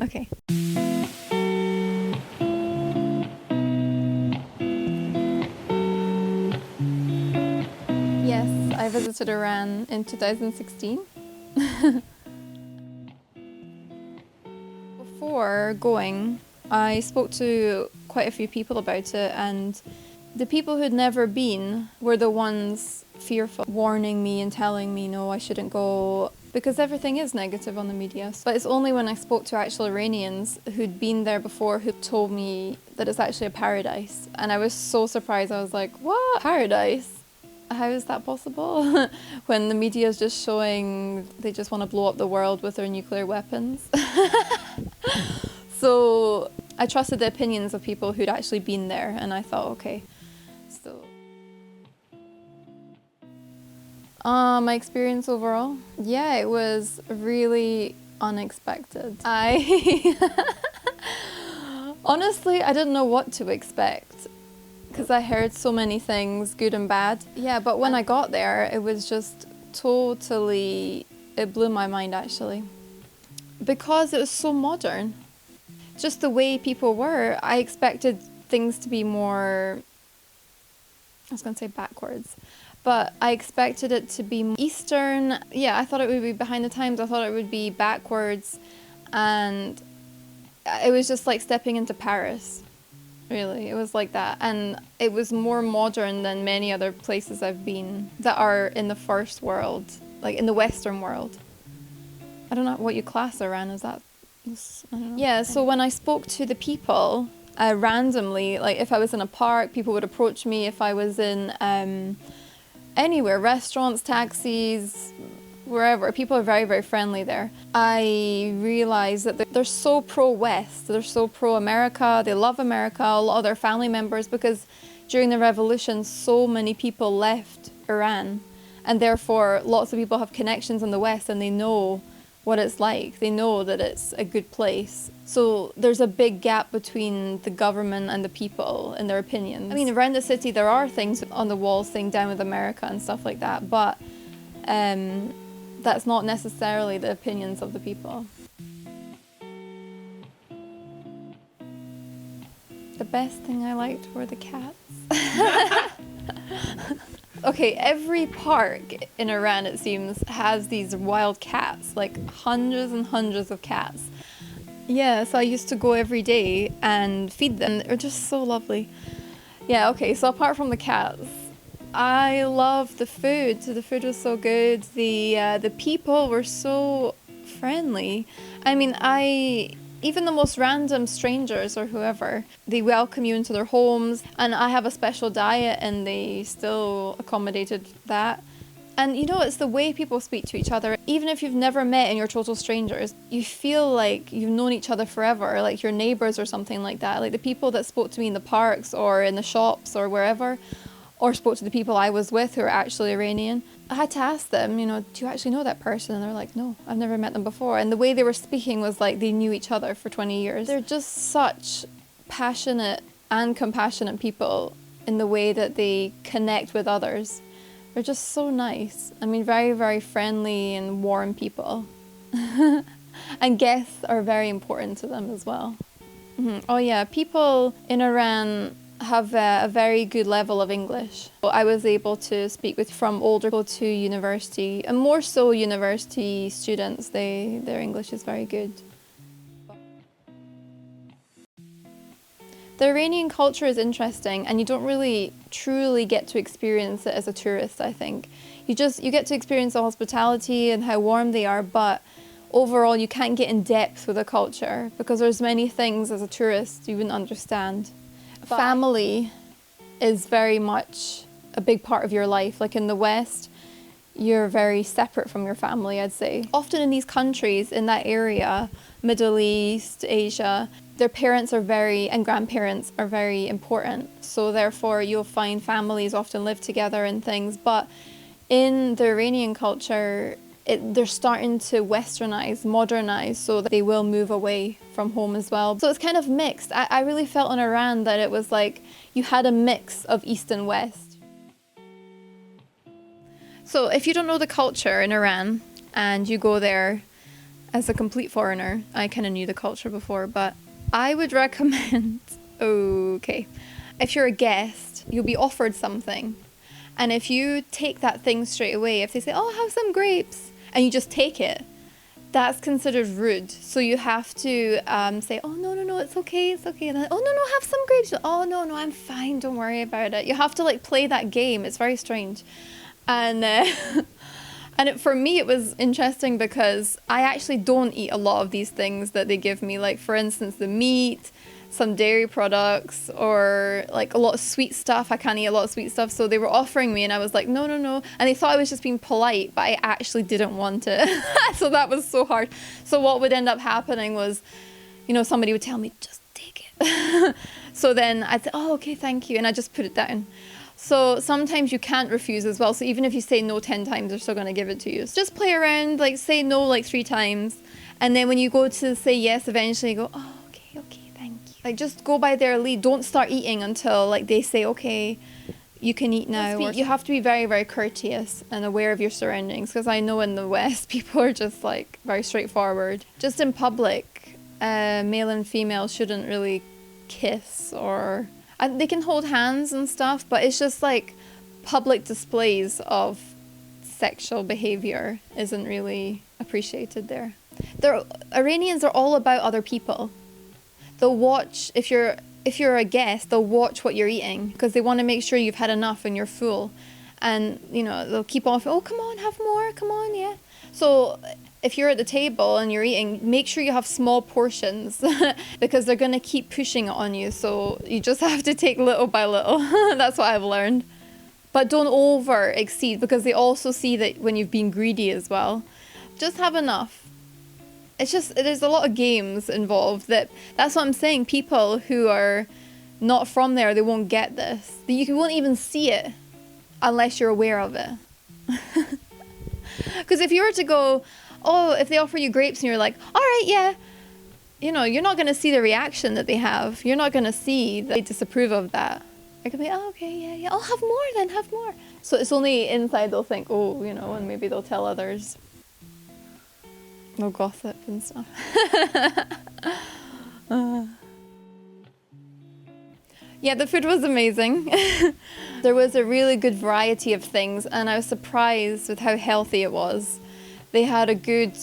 Okay. Yes, I visited Iran in 2016. Before going, I spoke to quite a few people about it, and the people who'd never been were the ones fearful, warning me and telling me, no, I shouldn't go, because everything is negative on the media. But it's only when I spoke to actual Iranians who'd been there before who told me that it's actually a paradise. And I was so surprised. I was like, what? Paradise? How is that possible? When the media is just showing they just want to blow up the world with their nuclear weapons. So I trusted the opinions of people who'd actually been there, and I thought, okay. So, my experience overall? Yeah, it was really unexpected. Honestly, I didn't know what to expect, because I heard so many things, good and bad. Yeah, but when I got there, it was just totally, it blew my mind actually. Because it was so modern. Just the way people were, I expected things to be more, I was going to say backwards, but I expected it to be Eastern. Yeah, I thought it would be behind the times. I thought it would be backwards, and it was just like stepping into Paris. Really, it was like that. And it was more modern than many other places I've been that are in the first world, like in the Western world. I don't know what you class Iran as that. I don't know. Yeah, so when I spoke to the people randomly, like if I was in a park, people would approach me. If I was in anywhere, restaurants, taxis, wherever, people are very, very friendly there. I realized that they're so pro-West, they're so pro-America, they love America, a lot of their family members, because during the revolution, so many people left Iran, and therefore lots of people have connections in the West, and they know what it's like. They know that it's a good place. So there's a big gap between the government and the people in their opinions. I mean, around the city, there are things on the walls saying down with America and stuff like that, but that's not necessarily the opinions of the people. The best thing I liked were the cats. Okay, every park in Iran, it seems, has these wild cats, like hundreds and hundreds of cats. Yeah, so I used to go every day and feed them. They're just so lovely. Yeah, okay, so apart from the cats, I loved the food. The food was so good. The people were so friendly. I mean, even the most random strangers or whoever, they welcome you into their homes. And I have a special diet, and they still accommodated that. And you know, it's the way people speak to each other. Even if you've never met and you're total strangers, you feel like you've known each other forever, like your neighbors or something like that. Like the people that spoke to me in the parks or in the shops or wherever, or spoke to the people I was with who are actually Iranian, I had to ask them, you know, do you actually know that person? And they're like, no, I've never met them before. And the way they were speaking was like they knew each other for 20 years. They're just such passionate and compassionate people in the way that they connect with others. They're just so nice. I mean, very, very friendly and warm people. And guests are very important to them as well. Oh yeah, people in Iran have a very good level of English. I was able to speak with from older people to university, and more so university students. Their English is very good. The Iranian culture is interesting, and you don't really truly get to experience it as a tourist, I think. You get to experience the hospitality and how warm they are, but overall you can't get in depth with the culture because there's many things as a tourist you wouldn't understand. Family is very much a big part of your life. Like in the West, you're very separate from your family, I'd say. Often in these countries, in that area, Middle East, Asia, their parents are and grandparents are very important. So therefore, you'll find families often live together and things. But in the Iranian culture, they're starting to westernize, modernize, so that they will move away from home as well. So it's kind of mixed. I really felt in Iran that it was like you had a mix of East and West. So if you don't know the culture in Iran and you go there, as a complete foreigner, I kind of knew the culture before, but I would recommend, okay, if you're a guest, you'll be offered something. And if you take that thing straight away, if they say, oh, have some grapes, and you just take it, that's considered rude. So you have to say, oh, no, it's okay. And then, oh, no, have some grapes. Oh, no, I'm fine. Don't worry about it. You have to like play that game. It's very strange. And for me, it was interesting because I actually don't eat a lot of these things that they give me. Like, for instance, the meat, some dairy products, or like a lot of sweet stuff. I can't eat a lot of sweet stuff. So they were offering me and I was like, no. And they thought I was just being polite, but I actually didn't want it. So that was so hard. So what would end up happening was, somebody would tell me, just take it. So then I'd say, oh, okay, thank you. And I just put it down. So sometimes you can't refuse as well. So even if you say no 10 times, they're still going to give it to you. So just play around, like say no like 3 times. And then when you go to say yes, eventually you go, oh, okay, thank you. Like just go by their lead. Don't start eating until like they say, okay, you can eat now. Or you have to be very, very courteous and aware of your surroundings. Because I know in the West, people are just like very straightforward. Just in public, male and female shouldn't really kiss or... they can hold hands and stuff, but it's just like public displays of sexual behavior isn't really appreciated there. Iranians are all about other people. They'll watch, if you're a guest, they'll watch what you're eating because they want to make sure you've had enough and you're full. And, they'll keep on, oh, come on, have more, come on, yeah. So if you're at the table and you're eating, make sure you have small portions because they're going to keep pushing it on you. So you just have to take little by little. That's what I've learned. But don't over exceed because they also see that when you've been greedy as well. Just have enough. It's just, there's a lot of games involved that's what I'm saying. People who are not from there, they won't get this. You won't even see it unless you're aware of it. Because if you were to go, oh, if they offer you grapes and you're like, all right, yeah, you're not going to see the reaction that they have. You're not going to see that they disapprove of that. They could be, oh, okay, yeah, I'll have more then, have more. So it's only inside they'll think, oh, and maybe they'll tell others. They'll gossip and stuff. Yeah, the food was amazing. There was a really good variety of things and I was surprised with how healthy it was. They had a good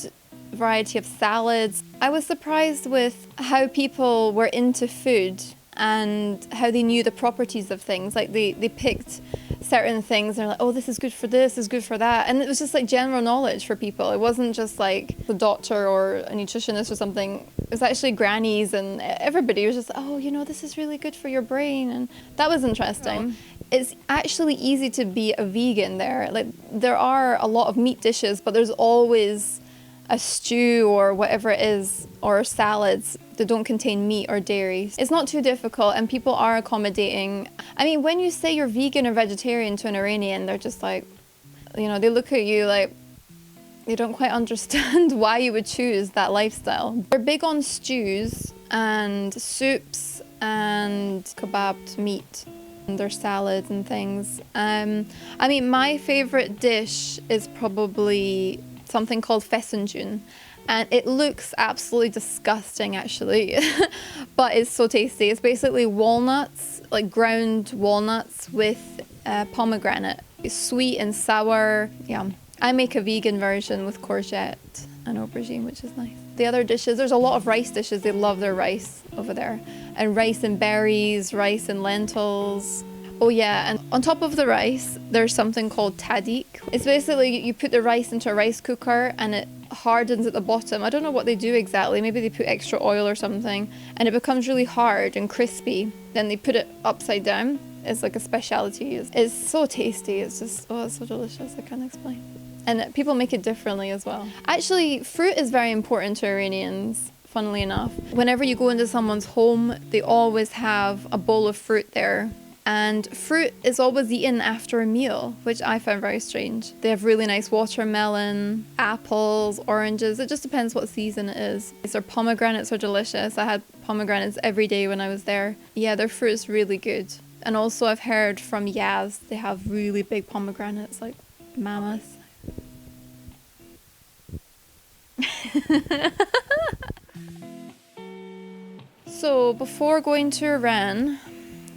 variety of salads. I was surprised with how people were into food and how they knew the properties of things. Like they picked certain things and they're like, oh, this is good for this is good for that. And it was just like general knowledge for people. It wasn't just like the doctor or a nutritionist or something. It was actually grannies and everybody was just, oh, this is really good for your brain. And that was interesting. It's actually easy to be a vegan there. Like there are a lot of meat dishes, but there's always a stew or whatever it is, or salads that don't contain meat or dairy. It's not too difficult and people are accommodating. I mean, when you say you're vegan or vegetarian to an Iranian, they're just like, they look at you like they don't quite understand why you would choose that lifestyle. They're big on stews and soups and kebabbed meat. And their salads and things. I mean, my favorite dish is probably something called fesenjun. And it looks absolutely disgusting, actually. But it's so tasty. It's basically walnuts, like ground walnuts with pomegranate. It's sweet and sour. Yeah. I make a vegan version with courgette and aubergine, which is nice. The other dishes, there's a lot of rice dishes. They love their rice over there. And rice and berries, rice and lentils. Oh yeah, and on top of the rice, there's something called tadik. It's basically, you put the rice into a rice cooker and it hardens at the bottom. I don't know what they do exactly. Maybe they put extra oil or something. And it becomes really hard and crispy. Then they put it upside down. It's like a specialty. It's so tasty. It's just, oh, it's so delicious. I can't explain. And people make it differently as well. Actually, fruit is very important to Iranians, funnily enough. Whenever you go into someone's home, they always have a bowl of fruit there. And fruit is always eaten after a meal, which I found very strange. They have really nice watermelon, apples, oranges. It just depends what season it is. Their pomegranates are delicious. I had pomegranates every day when I was there. Yeah, their fruit is really good. And also I've heard from Yaz, they have really big pomegranates, like mammoth. So before going to Iran,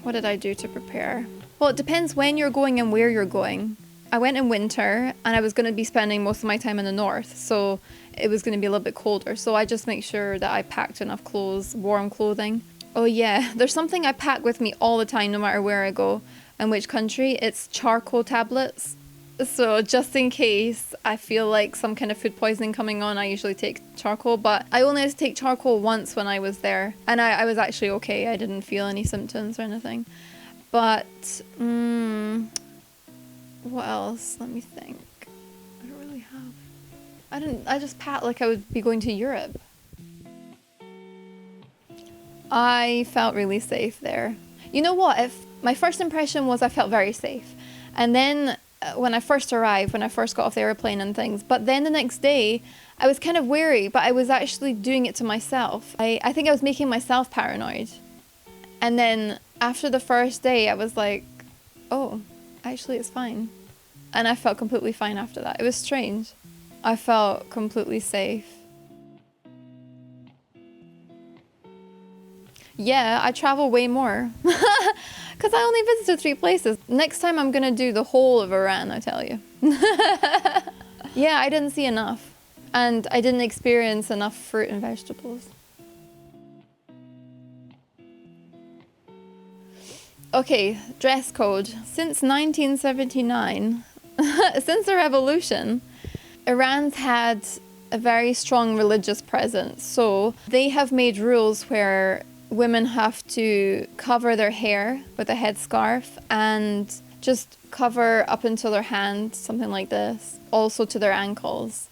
what did I do to prepare? Well, it depends when you're going and where you're going. I went in winter and I was going to be spending most of my time in the north, so it was going to be a little bit colder. So I just make sure that I packed enough clothes, warm clothing. Oh yeah, there's something I pack with me all the time no matter where I go and which country. It's charcoal tablets. So just in case I feel like some kind of food poisoning coming on, I usually take charcoal. But I only had to take charcoal once when I was there. And I was actually okay. I didn't feel any symptoms or anything. But, what else? Let me think. I don't really have... I just packed like I would be going to Europe. I felt really safe there. You know what? My first impression was I felt very safe. And then when I first arrived, when I first got off the airplane and things, but then the next day I was kind of wary, but I was actually doing it to myself. I think I was making myself paranoid. And then after the first day I was like, oh, actually it's fine. And I felt completely fine after that. It was strange. I felt completely safe. Yeah, I travel way more. Because I only visited 3 places. Next time I'm going to do the whole of Iran, I tell you. Yeah, I didn't see enough. And I didn't experience enough fruit and vegetables. Okay, dress code. Since 1979, since the revolution, Iran's had a very strong religious presence. So they have made rules where women have to cover their hair with a headscarf and just cover up until their hands, something like this, also to their ankles.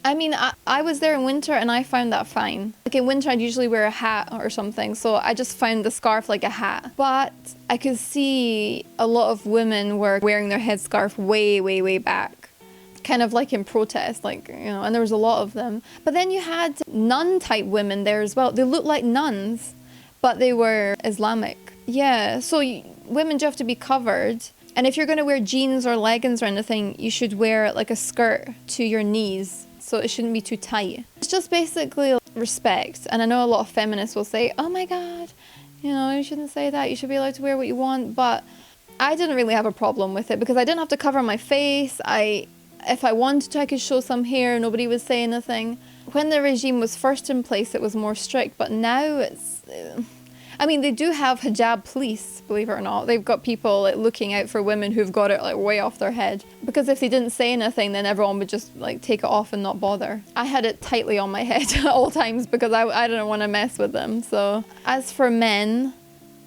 I mean, I was there in winter and I found that fine. Like in winter, I'd usually wear a hat or something, so I just found the scarf like a hat. But I could see a lot of women were wearing their headscarf way, way, way back. Kind of like in protest, like, you know, and there was a lot of them. But then you had nun-type women there as well. They looked like nuns, but they were Islamic. Yeah, so women do have to be covered. And if you're going to wear jeans or leggings or anything, you should wear like a skirt to your knees. So it shouldn't be too tight. It's just basically respect. And I know a lot of feminists will say, oh my God, you know, you shouldn't say that. You should be allowed to wear what you want. But I didn't really have a problem with it because I didn't have to cover my face. If I wanted to, I could show some hair. Nobody would say anything. When the regime was first in place, it was more strict. But now it's... I mean, they do have hijab police, believe it or not. They've got people like looking out for women who've got it like way off their head. Because if they didn't say anything, then everyone would just like take it off and not bother. I had it tightly on my head at all times because I didn't want to mess with them. So as for men,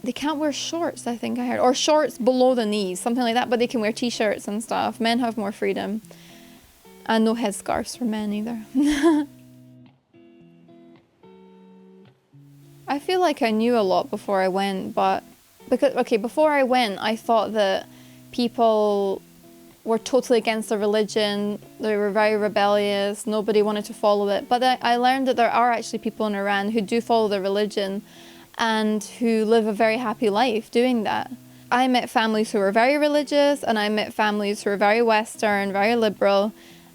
they can't wear shorts, I think I heard. Or shorts below the knees, something like that. But they can wear t-shirts and stuff. Men have more freedom. And no headscarves for men either. I feel like I knew a lot before I went, but before I went, I thought that people were totally against the religion. They were very rebellious. Nobody wanted to follow it. But I learned that there are actually people in Iran who do follow the religion and who live a very happy life doing that. I met families who were very religious, and I met families who were very Western, very liberal,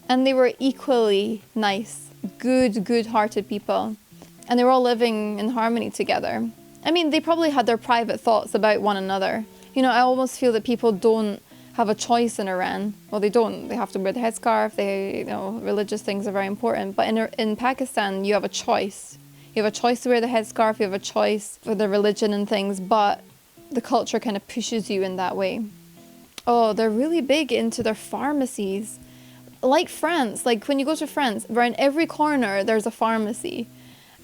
and they were equally nice, good-hearted people. And they were all living in harmony together. I mean, they probably had their private thoughts about one another. You know, I almost feel that people don't have a choice in Iran. Well, they don't. They have to wear the headscarf. Religious things are very important. But in Pakistan, you have a choice. You have a choice to wear the headscarf. You have a choice for the religion and things. But the culture kind of pushes you in that way. Oh, they're really big into their pharmacies. Like France. Like when you go to France, around every corner, there's a pharmacy.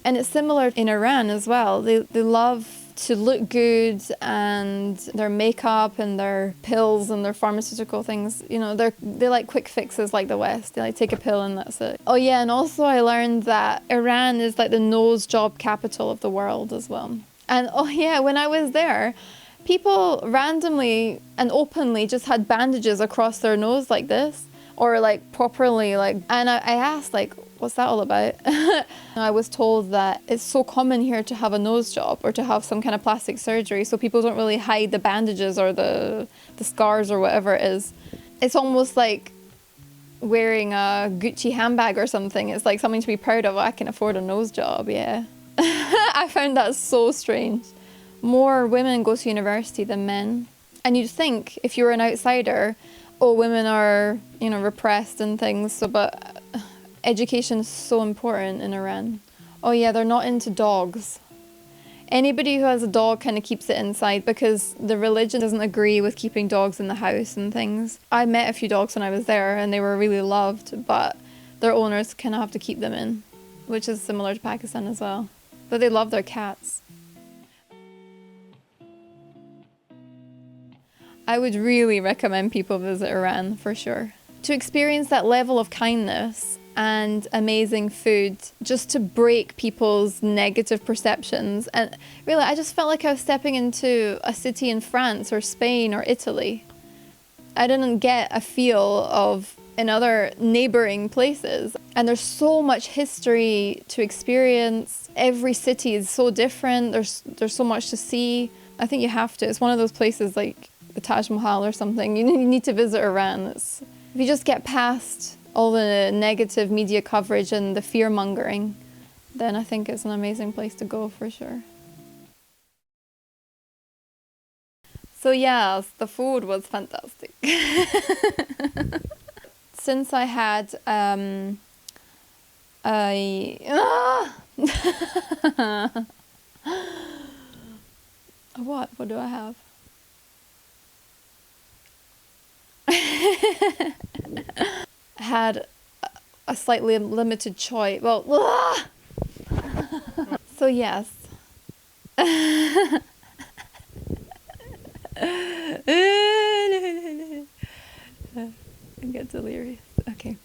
And it's similar in Iran as well. They love to look good, and their makeup and their pills and their pharmaceutical things, you know, they like quick fixes like the West. They like take a pill and that's it. Oh yeah, and also I learned that Iran is like the nose job capital of the world as well. And oh yeah, when I was there, people randomly and openly just had bandages across their nose like this, or like properly like, and I asked like, what's that all about? I was told that it's so common here to have a nose job or to have some kind of plastic surgery, so people don't really hide the bandages or the scars or whatever it is. It's almost like wearing a Gucci handbag or something. It's like something to be proud of. I can afford a nose job, yeah. I found that so strange. More women go to university than men. And you'd think if you were an outsider, oh, women are, you know, repressed and things. So, but education is so important in Iran. Oh yeah, they're not into dogs. Anybody who has a dog kind of keeps it inside because the religion doesn't agree with keeping dogs in the house and things. I met a few dogs when I was there and they were really loved, but their owners kind of have to keep them in, which is similar to Pakistan as well. But they love their cats. I would really recommend people visit Iran for sure. To experience that level of kindness and amazing food, just to break people's negative perceptions. And really, I just felt like I was stepping into a city in France or Spain or Italy. I didn't get a feel of in other neighboring places. And there's so much history to experience. Every city is so different. There's so much to see. I think you have to. It's one of those places like the Taj Mahal or something. You need to visit Iran. If you just get past all the negative media coverage and the fear-mongering, then I think it's an amazing place to go for sure. So yes, the food was fantastic. Since I had what do I have? Had a slightly limited choice. Well, so yes. I get delirious. Okay.